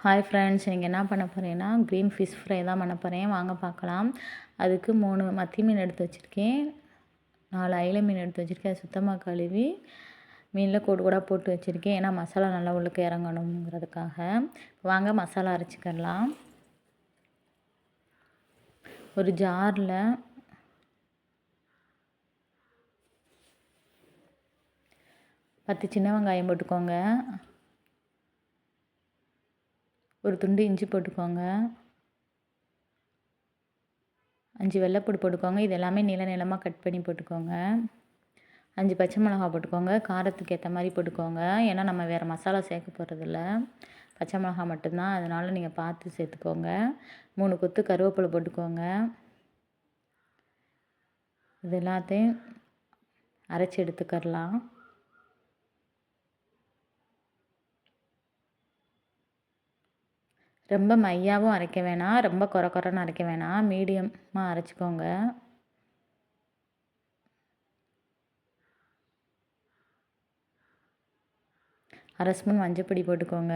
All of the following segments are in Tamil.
ஹாய் ஃப்ரெண்ட்ஸ், இன்றைக்கி என்ன பண்ண போகிறேன்னா க்ரீன் ஃபிஷ் ஃப்ரை தான் பண்ண போகிறேன். வாங்க பார்க்கலாம். அதுக்கு 3 மத்தி மீன் எடுத்து வச்சுருக்கேன், 4 அயிலை மீன் எடுத்து வச்சுருக்கேன். அது சுத்தமாக கழுவி மீனில் கோடு கோடாக போட்டு வச்சுருக்கேன். ஏன்னா மசாலா நல்லா உள்ளுக்கு இறங்கணுங்கிறதுக்காக. வாங்க மசாலா அரைச்சிக்கலாம். ஒரு ஜாரில் பத்து சின்ன வெங்காயம் போட்டுக்கோங்க, ஒரு துண்டு இஞ்சி போட்டுக்கோங்க, 5 வெள்ளைப்பூடு போட்டுக்கோங்க. இது எல்லாமே நீளமாக கட் பண்ணி போட்டுக்கோங்க. 5 பச்சை மிளகாய் போட்டுக்கோங்க, காரத்துக்கு ஏற்ற மாதிரி போட்டுக்கோங்க. ஏன்னா நம்ம வேறு மசாலா சேர்க்க போகிறதில்ல, பச்சை மிளகாய் மட்டும்தான், அதனால் நீங்கள் பார்த்து சேர்த்துக்கோங்க. 3 கொத்து கருவேப்பிலை போட்டுக்கோங்க. இது எல்லாத்தையும் அரைச்சி எடுத்துக்கலாம். ரொம்ப மையாவும் அரைக்க வேணாம், ரொம்ப கொரன்னு அரைக்க வேணாம், மீடியமாக அரைச்சிக்கோங்க. அரை ஸ்பூன் மஞ்சப்பொடி போட்டுக்கோங்க.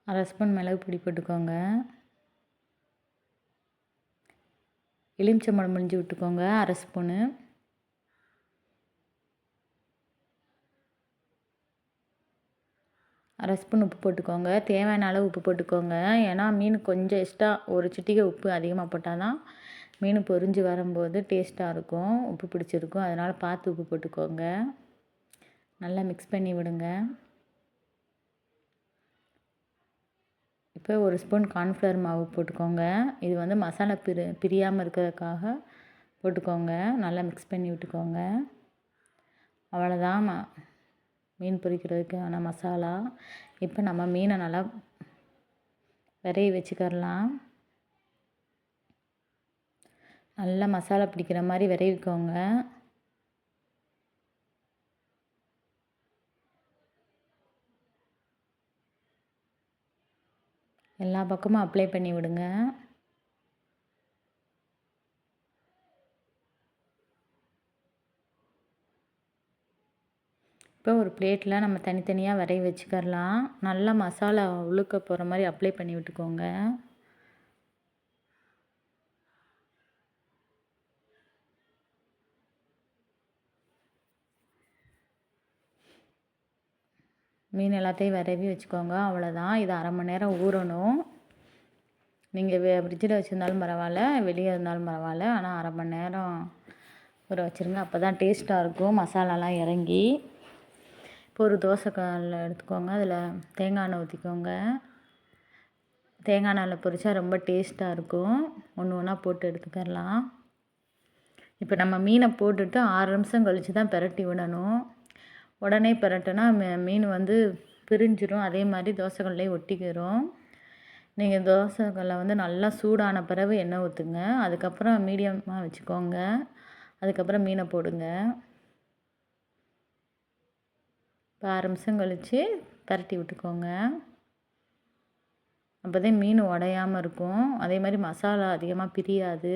அரை ஸ்பூன் மிளகு பொடி போட்டுக்கோங்க. எலுமிச்சம்பழம் புழிஞ்சு விட்டுக்கோங்க, அரை ஸ்பூனு. அரை ஸ்பூன் உப்பு போட்டுக்கோங்க. தேவையான அளவு உப்பு போட்டுக்கோங்க. ஏன்னா மீன் கொஞ்சம் எக்ஸ்ட்ரா ஒரு சிட்டிகை உப்பு அதிகமாக போட்டால் தான் மீன் பொரிஞ்சு வரும்போது டேஸ்ட்டாக இருக்கும், உப்பு பிடிச்சிருக்கும். அதனால் பார்த்து உப்பு போட்டுக்கோங்க. நல்லா மிக்ஸ் பண்ணி விடுங்க. இப்போ ஒரு ஸ்பூன் கார்ன்ஃப்ளவர் மாவு போட்டுக்கோங்க. இது வந்து மசாலா பிரியாமல் இருக்கிறதுக்காக போட்டுக்கோங்க. நல்லா மிக்ஸ் பண்ணி விட்டுக்கோங்க. அவ்வளோதான் மீன் பொரிக்கிறதுக்கான மசாலா. இப்போ நம்ம மீனை நல்லா விரைவி வச்சுக்கிறலாம். நல்லா மசாலா பிடிக்கிற மாதிரி விரைவிக்கோங்க. எல்லா பக்கமும் அப்ளை பண்ணி விடுங்க. இப்போ ஒரு பிளேட்டில் நம்ம தனித்தனியாக விரைவி வச்சுக்கிறலாம். நல்லா மசாலா உழுக்க போகிற மாதிரி அப்ளை பண்ணி விட்டுக்கோங்க. மீன் எல்லாத்தையும் விரைவி வச்சுக்கோங்க. அவ்வளோதான். இது அரை மணி நேரம் ஊறணும். நீங்கள் ஃப்ரிட்ஜில் வச்சுருந்தாலும் பரவாயில்ல, வெளியே இருந்தாலும் பரவாயில்ல, ஆனால் அரை மணி நேரம் ஊற வச்சுருங்க. அப்போ தான் டேஸ்ட்டாக இருக்கும், மசாலாலாம் இறங்கி. இப்போ ஒரு தோசைக்கல் எடுத்துக்கோங்க, அதில் தேங்காய் எண்ணெய் ஊற்றிக்கோங்க. தேங்காய் எண்ணெயில் பொரிச்சா ரொம்ப டேஸ்ட்டாக இருக்கும். ஒன்று ஒன்றா போட்டு எடுத்துக்கலாம். இப்போ நம்ம மீனை போட்டுட்டு 6 நிமிஷம் கழித்து தான் பிரட்டி விடணும். உடனே பிரட்டினா மீன் வந்து பிரிஞ்சிடும், அதே மாதிரி தோசைக்கல்லையும் ஒட்டிக்கிறோம். நீங்கள் தோசைக்கல்லை வந்து நல்லா சூடான பிறகு எண்ணெய் ஊற்றுங்க. அதுக்கப்புறம் மீடியமாக வச்சுக்கோங்க. அதுக்கப்புறம் மீனை போடுங்க. இப்போ 6 நிமிஷம் கழித்து பரட்டி விட்டுக்கோங்க. அப்போ தான் மீன் உடையாமல் இருக்கும், அதே மாதிரி மசாலா அதிகமாக பிரியாது.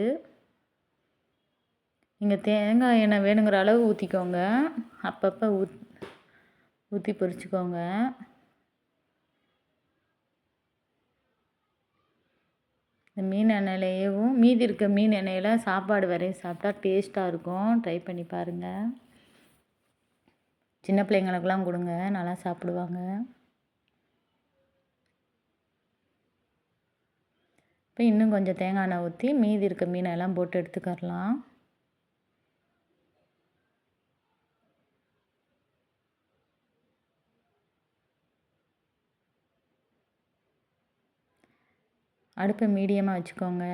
நீங்கள் தேங்காய் எண்ணெய் வேணுங்கிற அளவு ஊற்றிக்கோங்க. அப்பப்போ ஊற்றி பொரிச்சுக்கோங்க. இந்த மீன் எண்ணெயிலேயும் மீதி இருக்க மீன் எண்ணெயில் சாப்பாடு வரையும் சாப்பிட்டா டேஸ்ட்டாக இருக்கும். ட்ரை பண்ணி பாருங்கள். சின்ன பிள்ளைங்களுக்கெல்லாம் கொடுங்க, நல்லா சாப்பிடுவாங்க. இப்போ இன்னும் கொஞ்சம் தேங்காய் எண்ணெய் ஊற்றி மீதி இருக்க மீனெல்லாம் போட்டு எடுத்துக்கலாம். அடுப்பை மீடியமாக வச்சுக்கோங்க.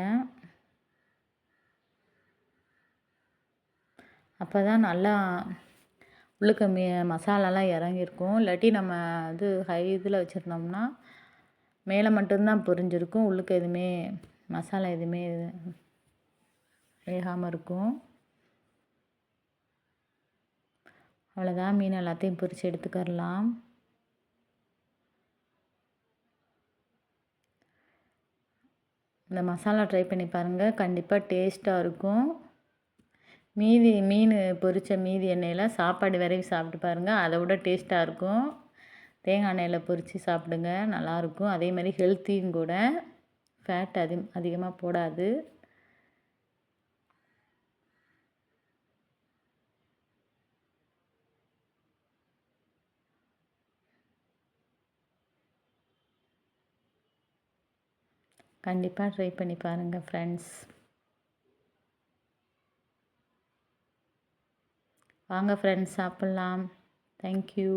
அப்போ தான் நல்லா உள்ளுக்க மசாலாலாம் இறங்கியிருக்கும். இல்லாட்டி நம்ம இது ஹை இதில் வச்சுருந்தோம்னா மேலே மட்டும்தான் பொரிஞ்சிருக்கும், உள்ளுக்க எதுவுமே மசாலா எதுவுமே வேகாமல் இருக்கும். அவ்வளோதான், மீன் எல்லாத்தையும் பொரித்து எடுத்துக்கலாம். இந்த மசாலா ட்ரை பண்ணி பாருங்கள், கண்டிப்பாக டேஸ்ட்டாக இருக்கும். மீன் பொரித்த மீதி எண்ணெயில் சாப்பாடு விரவி சாப்பிட்டு பாருங்கள், அதை விட டேஸ்ட்டாக இருக்கும். தேங்காய் எண்ணெயில் பொரித்து சாப்பிடுங்க, நல்லாயிருக்கும். அதே மாதிரி ஹெல்த்தியும் கூட, ஃபேட் அதிகமாக போடாது. கண்டிப்பாக ட்ரை பண்ணி பாருங்கள் ஃப்ரெண்ட்ஸ். வாங்க ஃப்ரெண்ட்ஸ், சாப்பிட்லாம். தேங்க்யூ.